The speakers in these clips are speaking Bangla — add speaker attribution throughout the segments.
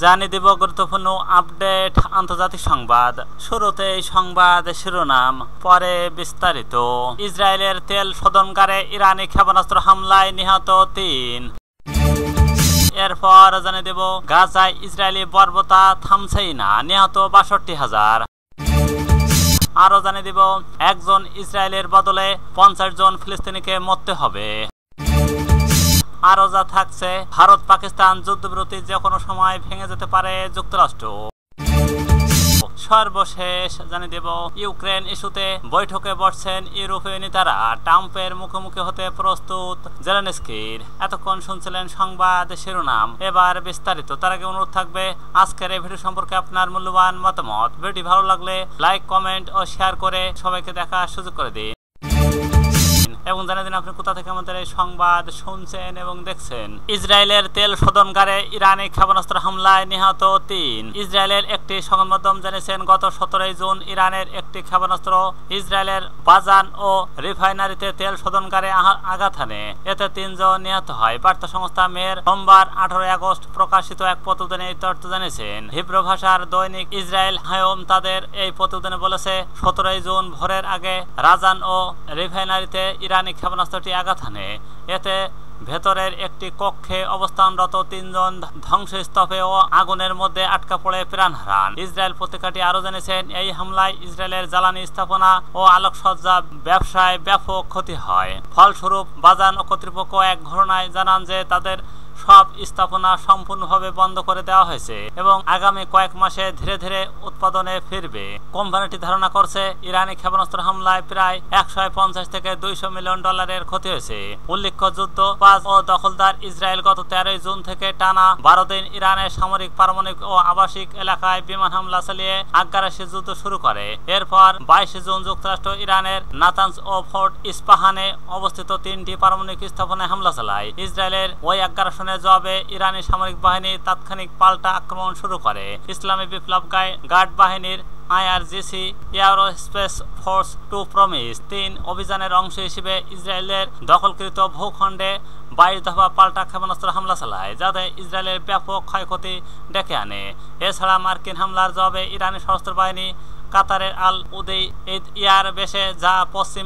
Speaker 1: জানিয়ে দেব গুরুত্বপূর্ণ আপডেট আন্তর্জাতিক সংবাদ। শুরুতেই সংবাদ শিরোনাম, পরে বিস্তারিত। ইসরায়েলের তেল শোধনাগারে ইরানি ক্ষেপণাস্ত্র হামলায় নিহত ৩। এরপর জানিয়ে দেব গাজায় ইসরায়েলি বর্বরতা থামছেই না, নিহত ৬২,০০০। আরো জানিয়ে দেব একজন ইসরায়েলের বদলে ৫০ জন ফিলিস্তিনিকে মরতে হবে। আরো যা থাকছে, ভারত পাকিস্তান যুদ্ধবিরতি যে কোনো সময় ভেঙে যেতে পারে যুক্তরাষ্ট্র। সর্বশেষ জানিয়ে দেব ইউক্রেন ইস্যুতে বৈঠকে বসছেন ইউরোপীয় নেতারা, ট্রাম্পের মুখোমুখি হতে প্রস্তুত জেলেনস্কির। এতক্ষণ শুনছিলেন সংবাদ শিরোনাম, এবার বিস্তারিত। তার আগে অনুরোধ থাকবে আজকের এই ভিডিও সম্পর্কে আপনার মূল্যবান মতামত। ভিডিওটি ভালো লাগলে লাইক, কমেন্ট ও শেয়ার করে সবাইকে দেখার সুযোগ করে দিন এবং জানিয়ে দিন আপনি কোথা থেকে আমাদের এই সংবাদ শুনছেন এবং দেখছেন। ইসরায়েলের তেল শোধনাগারে ইরানি ক্ষেপণাস্ত্র হামলায় নিহত ৩। ইসরায়েলের একটি সংবাদ মাধ্যম জানিয়েছেন গত ১৭ জুন ইরানের একটি ক্ষেপণাস্ত্র ইসরায়েলের বাজান ও রিফাইনারিতে তেল শোধনাগারে আঘাত হানে। এতে ৩ জন নিহত হয়। বার্তা সংস্থা মের সোমবার ১৮ আগস্ট প্রকাশিত এক প্রতিবেদনে এই তথ্য জানিয়েছেন। হিব্রু ভাষার দৈনিক ইসরায়েল হায়ম তাদের এই প্রতিবেদনে বলেছে ১৭ জুন ভোরের আগে রাজান ও রিফাইনারিতে ইরানি ক্ষেপণাস্ত্রটি আঘাত হানে। এতে ভেতরের একটি কক্ষে অবস্থানরত ৩ জন ধ্বংসস্তূপে ও আগুনের মধ্যে আটকা পড়ে প্রাণ হারান। ইসরায়েল পত্রিকাটি আরো জানিয়েছেন এই হামলায় ইসরায়েলের জ্বালানি স্থাপনা ও আলোকসজ্জা ব্যবসায় ব্যাপক ক্ষতি হয়। ফলস্বরূপ বাজান ও কর্তৃপক্ষ এক ঘটনায় জানান যে তাদের সব স্থাপনা সম্পূর্ণভাবে বন্ধ করে দেওয়া হয়েছে এবং আগামী কয়েক মাসে ধীরে ধীরে উৎপাদনে ফিরবে। কোম্পানিটি ধারণা করছে ইরানি ক্ষেপণাস্ত্র হামলায় প্রায় ১৫০ থেকে ২০০ মিলিয়ন ডলারের ক্ষতি হয়েছে। উল্লেখ্য যুদ্ধবাজ ও দখলদার ইসরায়েল গত ১৩ জুন থেকে টানা ১২ দিন ইরানের সামরিক, পারমাণবিক ও আবাসিক এলাকায় বিমান হামলা চালিয়ে আগ্রাসী যুদ্ধ শুরু করে। এরপর ২২ জুন যুক্তরাষ্ট্র ইরানের নাতানজ ও ফোর্ট ইস্পাহানে অবস্থিত ৩টি পারমাণবিক স্থাপনায় হামলা চালায়। ইসরায়েলের ওই আগ্রাসনের জবাবে ইরানি সামরিক বাহিনী তাৎক্ষণিক পাল্টা আক্রমণ শুরু করে। ইসলামী বিপ্লব গার্ড বাহিনীর IRGC এয়ারোস্পেস ফোর্স 2 প্রমিস ৩ অভিযানের অংশ হিসেবে ইসরায়েলের দখলকৃত ভূখণ্ডে ২২ দফা পাল্টা ক্ষেপণাস্ত্র হামলা চালায়, যাতে ইসরায়েলের ব্যাপক ক্ষয়ক্ষতি ডেকে আনে। এছাড়া মার্কিন হামলার জবাবে ইরানি সশস্ত্র বাহিনী কাতারের আল উদেই এয়ার বেসে, যা পশ্চিম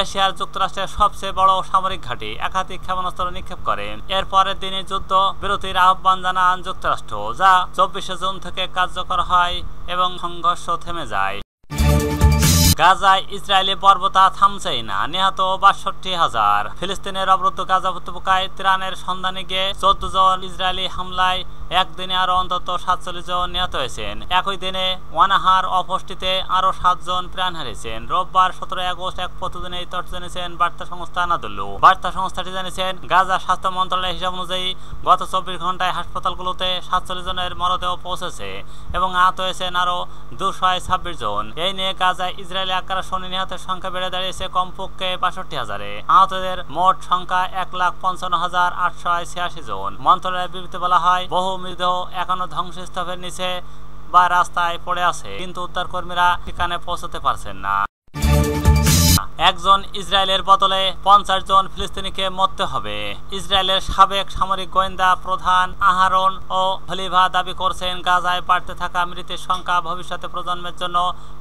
Speaker 1: এশিয়ার যুক্তরাষ্ট্রের সবচেয়ে বড় সামরিক ঘাঁটি, একাধিক ক্ষেপণাস্ত্র নিক্ষেপ করে। এর পরের দিনে যুদ্ধ বিরতির আহ্বান জানান যুক্তরাষ্ট্র, যা ২৪ জুন থেকে কার্যকর হয় এবং সংঘর্ষ থেমে যায়। গাজায় ইসরায়েলি বর্বরতা থামছেই না, নিহত ৬২,০০০। ফিলিস্তিনের অবরুদ্ধ গাজা উপত্যকায় ত্রাণের সন্ধানে গিয়ে ১৪ জন ইসরায়েলি হামলায় একদিনে আরো অন্তত ৪৭ জন নিহত হয়েছেন। একই দিনে ওয়ানাহার অপষ্টিতে আরো ৭ জন প্রাণ হারিয়েছেন। রোববার ১৭ আগস্ট এক প্রতিবেদনে এই তথ্য জানিয়েছেন বার্তা সংস্থা আনাদোলু। বার্তা সংস্থাটি জানিয়েছেন গাজা স্বাস্থ্য মন্ত্রণালয়ের হিসাব অনুযায়ী গত ২৪ ঘন্টায় হাসপাতালগুলোতে ৪৭ জনের মরদেহ পৌঁছেছে এবং আহত হয়েছেন আরো ২২৬ জন। এই নিয়ে গাজায় ইসরায়েলি আগ্রাসনে নিহতের সংখ্যা বেড়ে দাঁড়িয়েছে কমপক্ষে ৬২,০০০। আহতদের মোট সংখ্যা ১,৫৫,৮৮৬ জন। মন্ত্রণালয়ের বিবৃতিতে বলা হয় বহু মৃতদেহ এখনো ধ্বংসস্তূপের নিচে বা রাস্তায় পড়ে আছে, কিন্তু উদ্ধারকর্মীরা সেখানে পৌঁছতে পারছেন না। একজন ইসরায়েলের বদলে ৫০ জন ফিলিস্তিনিকে মরতে হবে। ইসরায়েলের সাবেক সামরিক গোয়েন্দা প্রধান আহারন ও হলিভা দাবি করছেন গাজায় বাড়তে থাকা মৃতের সংখ্যা ভবিষ্যতে প্রজন্মের জন্য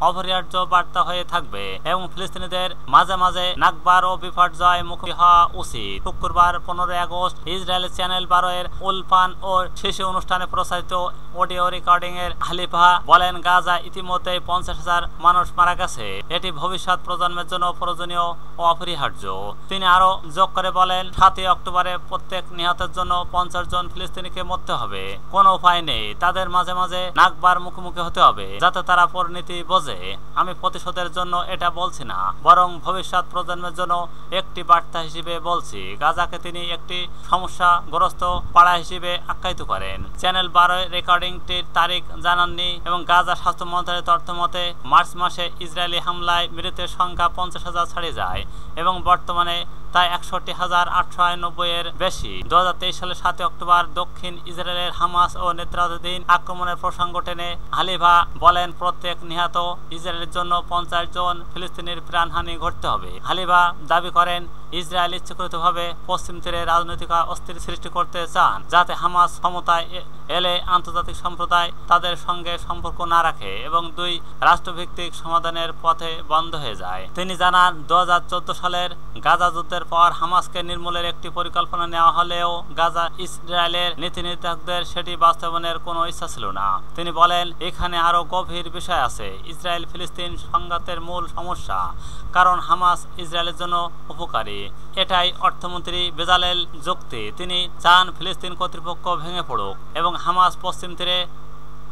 Speaker 1: অপরিহার্য বার্তা হয়ে থাকবে এবং ফিলিস্তিনিদের মাঝে মাঝে নাকবার ও বিপর্যয় মুখোমুখি হওয়া উচিত। শুক্রবার ১৫ আগস্ট ইসরায়েলের চ্যানেল ১২ এর উলপান ও শিশু অনুষ্ঠানে প্রচারিত অডিও রেকর্ডিং এর হালিফা বলেন গাজা ইতিমধ্যে ৫০,০০০ মানুষ মারা গেছে, এটি ভবিষ্যৎ প্রজন্মের জন্য প্রয়োজনীয় ও অপরিহার্য। তিনি আরো যোগ করে বলেন ৭ই অক্টোবরে প্রত্যেক নিহতের জন্য ৫০ জন ফিলিস্তিনিকে মরতে হবে। কোনো উপায় নেই, তাদের মাঝে মাঝে নাকবার মুখোমুখি হতে হবে যাতে তারা পরিণতি বোঝে। আমি প্রতিশোধের জন্য এটা বলছি না, বরং ভবিষ্যৎ প্রজন্মের জন্য একটি বার্তা হিসেবে বলছি। গাজাকে তিনি একটি সমস্যাগ্রস্ত পাড়া হিসেবে আখ্যায়িত করেন। চ্যানেল ১২ রেকর্ডিংটির তারিখ জানাননি এবং গাজা স্বাস্থ্য মন্ত্রণালয়ের তথ্য মতে মার্চ মাসে ইসরায়েলি হামলায় মৃতের সংখ্যা ৫০,০০০ ছাড়িয়ে যায় এবং বর্তমানে তাই ৬১,৮৯০ এর বেশি। ২০২৩ সালের ৭ অক্টোবর দক্ষিণ ইসরায়েলের হামাস ও নেতৃত্বাধীন আক্রমণের প্রসঙ্গ টেনে হালিভা বলেন প্রত্যেক নিহত ইসরায়েলের জন্য ৫০ জন ফিলিস্তিনির প্রাণহানি ঘটতে হবে। হালিভা দাবি করেন ইসরায়েল ইচ্ছাকৃতভাবে পশ্চিম তীরে রাজনৈতিক অস্থির সৃষ্টি করতে চান, যাতে হামাস ক্ষমতায় এলে আন্তর্জাতিক সম্প্রদায় তাদের সঙ্গে সম্পর্ক না রাখে এবং দুই রাষ্ট্রভিত্তিক সমাধানের পথে বন্ধ হয়ে যায়। তিনি জানান, 2014 সালের গাজা যুদ্ধের পর হামাসকে নির্মূলের একটি পরিকল্পনা নেওয়া হলেও গাজা ইসরায়েলের নীতি নির্ধারকদের সেটি বাস্তবায়নের কোনো ইচ্ছা ছিল না। তিনি বলেন, এখানে আরো গভীর বিষয় আছে। ইসরায়েল ফিলিস্তিন সংঘাতের মূল সমস্যা, কারণ হামাস ইসরায়েলের জন্য উপকারী। এটাই অর্থমন্ত্রী বেজালেল যুক্তি। তিনি চান ফিলিস্তিন কর্তৃপক্ষ ভেঙে পড়ুক এবং হামাস পশ্চিম তীরে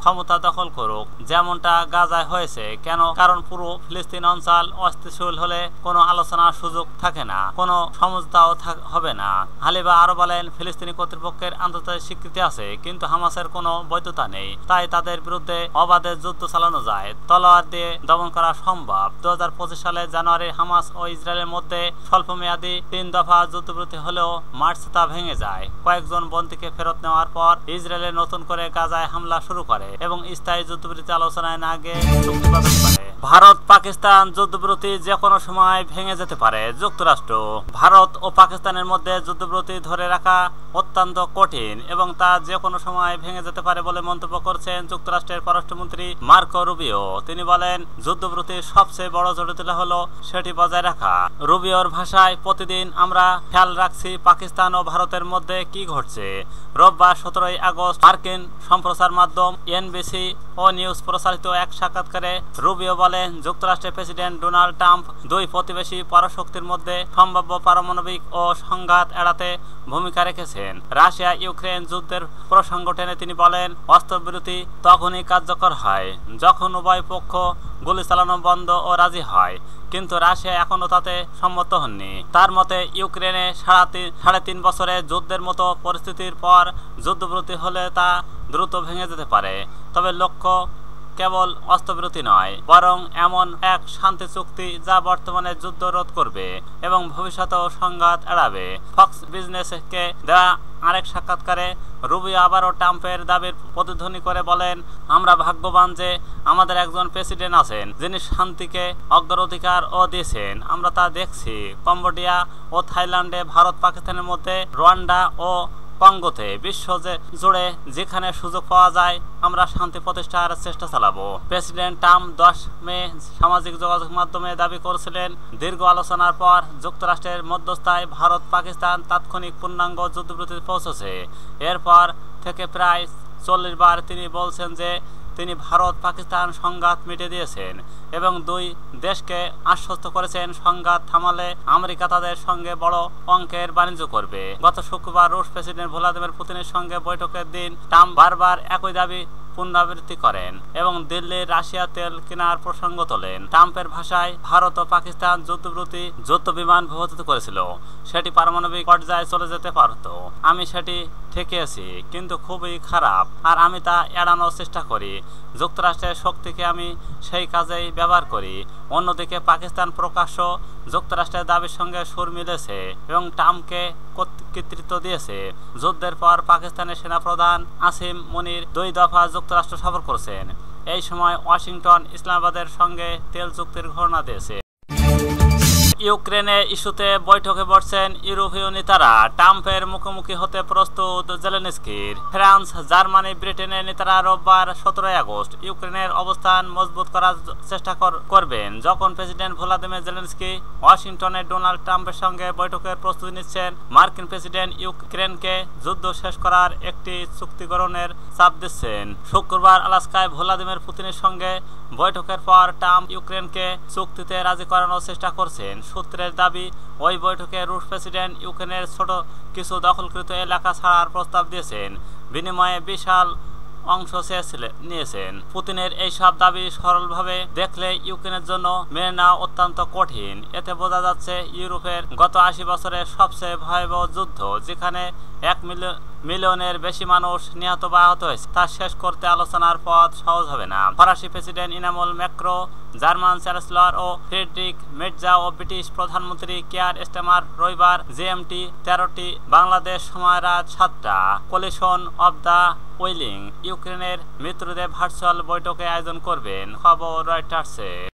Speaker 1: ক্ষমতা দখল করুক, যেমনটা গাজায় হয়েছে। কেন? কারণ পুরো ফিলিস্তিন অঞ্চল অস্থিতিশীল হলে কোনো আলোচনার সুযোগ থাকে না, কোনো সমঝোতাও হবে না। হালিবা আরো বলেন, ফিলিস্তিনি কর্তৃপক্ষের আন্তর্জাতিক স্বীকৃতি আছে, কিন্তু হামাসের কোনো বৈধতা নেই। তাই তাদের বিরুদ্ধে অবাধে যুদ্ধ চালানো যায়, তলোয়ার দিয়ে দমন করা সম্ভব। 2025 সালের জানুয়ারি হামাস ও ইসরায়েলের মধ্যে স্বল্পমেয়াদী 3 দফা যুদ্ধবিরতি হলেও মার্চে তা ভেঙে যায়। কয়েকজন বন্দীকে ফেরত নেওয়ার পর ইসরায়েলে নতুন করে গাজায় হামলা শুরু করে এবং স্থায়ী যুদ্ধবিরতি আলোচনায় না গিয়ে চুক্তি বাতিল করে। ভারত পাকিস্তান যুদ্ধবিরতি যে কোনো সময় ভেঙে যেতে পারে। যুক্তরাষ্ট্র, ভারত ও পাকিস্তানের মধ্যে যুদ্ধবিরতি ধরে রাখা অত্যন্ত কঠিন এবং তা যে কোনো সময় ভেঙে যেতে পারে বলে মন্তব্য করছেন যুক্তরাষ্ট্রের পররাষ্ট্রমন্ত্রী মার্কো রুবিও। তিনি বলেন, যুদ্ধবিরতির সবচেয়ে বড় জটিলতা হলো সেটি বজায় রাখা। রুবিওর ভাষায়, প্রতিদিন আমরা খেয়াল রাখছি পাকিস্তান ও ভারতের মধ্যে কি ঘটছে। রোববার 17 আগস্ট মার্কিন সম্প্রচার মাধ্যম এনবিসি ও নিউজ প্রচারিত এক সাক্ষাৎকারে রুবিও বলেন, যুক্তরাষ্ট্রের প্রেসিডেন্ট ডোনাল্ড ট্রাম্প দুই প্রতিবেশী পরাশক্তির মধ্যে সম্ভাব্য পারমাণবিক ও সংঘাত এড়াতে ভূমিকা রেখেছেন। রাশিয়া ইউক্রেন যুদ্ধের প্রসঙ্গ টেনে তিনি বলেন, অস্ত্রবিরতি তখনই কার্যকর হয় যখন উভয় পক্ষ গুলি চালানো বন্ধ ও রাজি হয়, কিন্তু রাশিয়া এখনো তাতে সম্মত হননি। তার মতে, ইউক্রেনে 3.5 বছরের যুদ্ধের মতো পরিস্থিতির পর যুদ্ধবিরতি হলে তা দ্রুত ভেঙে যেতে পারে। তবে লক্ষ্য কেবল অস্ত্রবিরতি নয়, বরং এমন এক শান্তি চুক্তি যা বর্তমানে যুদ্ধ রোধ করবে এবং ভবিষ্যতেও সংঘাত এড়াবে। ফক্স বিজনেসকে দেওয়া আরেক সাক্ষাৎকারে রুবিও আবারও ট্রাম্পের দাবির প্রতিধ্বনি করে বলেন, আমরা ভাগ্যবান যে আমাদের একজন প্রেসিডেন্ট আছেন যিনি শান্তিকে অগ্রাধিকার দিয়েছেন। আমরা তা দেখছি কম্বোডিয়া ও থাইল্যান্ডে, ভারত পাকিস্তানের মধ্যে, রোয়ান্ডা ও কঙ্গোতে। বিশ্ব জুড়ে যেখানে সুযোগ পাওয়া যায় আমরা শান্তি প্রতিষ্ঠার চেষ্টা চালাবো। প্রেসিডেন্ট ট্রাম্প 10 মে সামাজিক যোগাযোগ মাধ্যমে দাবি করেছিলেন, দীর্ঘ আলোচনার পর যুক্তরাষ্ট্রের মধ্যস্থায় ভারত পাকিস্তান তাৎক্ষণিক পূর্ণাঙ্গ যুদ্ধবিরতিতে পৌঁছেছে। এরপর থেকে প্রায় 40 বার তিনি বলছেন যে তিনি ভারত পাকিস্তান সংঘাত মিটিয়ে দিয়েছেন এবং দুই দেশকে আশ্বস্ত করেছেন সংঘাত থামালে আমেরিকা তাদের সঙ্গে বড় অঙ্কের বাণিজ্য করবে। গত শুক্রবার রুশ প্রেসিডেন্ট ভ্লাদিমির পুতিনের সঙ্গে বৈঠকের দিন ট্রাম্প বারবার একই দাবি পুনরাবৃত্তি করেন এবং দিল্লির রাশিয়া তেল কেনার প্রসঙ্গ তোলেন। ট্রাম্পের ভাষায়, ভারত ও পাকিস্তান যুদ্ধবিরতি যুদ্ধ বিমান ব্যবহৃত করেছিল, সেটি পারমাণবিক পর্যায়ে চলে যেতে পারত। আমি সেটি ঠেকিয়েছি, কিন্তু খুবই খারাপ, আর আমি তা এড়ানোর চেষ্টা করি। যুক্তরাষ্ট্রের শক্তিকে আমি সেই কাজেই ব্যবহার করি। অন্যদিকে পাকিস্তান প্রকাশ্য যুক্তরাষ্ট্রের দাবির সঙ্গে সুর মিলেছে এবং ট্রাম্পকে কর্তৃত্ব দিয়েছে। যুদ্ধের পর পাকিস্তানের সেনাপ্রধান আসিম মুনির 2 দফা যুক্তরাষ্ট্র সফর করেছেন। এই সময় ওয়াশিংটন ইসলামাবাদের সঙ্গে তেল চুক্তির ঘোষণা দিয়েছে। ইউক্রেনের ইস্যুতে বৈঠকে বসছেন ইউরোপীয় নেতারা। ট্রাম্পের মুখোমুখি হতে প্রস্তুত জেলেনস্কির। ফ্রান্স, জার্মানি, ব্রিটেনের নেতারা রোববার 17 আগস্ট ইউক্রেনের অবস্থান মজবুত করার চেষ্টা করবেন, যখন প্রেসিডেন্ট ভ্লাদিমির জেলেনস্কি ওয়াশিংটনে ডোনাল্ড ট্রাম্পের সঙ্গে বৈঠকের প্রস্তুতি নিচ্ছেন। মার্কিন প্রেসিডেন্ট ইউক্রেনকে যুদ্ধ শেষ করার একটি চুক্তি গ্রহণের চাপ দিচ্ছেন। শুক্রবার আলাস্কায় ভ্লাদিমির পুতিনের সঙ্গে বৈঠকের পর ট্রাম্প ইউক্রেনকে চুক্তিতে রাজি করানোর চেষ্টা করছেন। সূত্রের দাবি, ওই বৈঠকে রুশ প্রেসিডেন্ট ইউক্রেনের ছোট কিছু দখলকৃত এলাকা ছাড়ার প্রস্তাব দিয়েছেন, বিনিময়ে বিশাল অংশ নিয়েছেন। পুতিনের এই সব দাবি সরলভাবে দেখলে ইউক্রেনের জন্য মেনে নেওয়া অত্যন্ত কঠিন। এতে বোঝা যাচ্ছে ইউরোপের গত 80 বছরের সবচেয়ে ভয়াবহ যুদ্ধ, যেখানে 1 মিলিয়নের বেশি মানুষ নিহত বা আহত হয়েছে, তা শেষ করতে আলোচনার পথ সহজ হবে না। ফরাসি president Emmanuel Macron, German chancellor ও ফ্রেডরিক মেটজা ও ব্রিটিশ প্রধানমন্ত্রী কিয়ার স্টারমার রবিবার GMT 13টি বাংলাদেশ সময় রাত 7টা কোলিশন অব দ্য উইলিং ইউক্রেনের মিত্রদের ভার্চুয়াল বৈঠকে আয়োজন করবেন, খবর রয়টার্সে।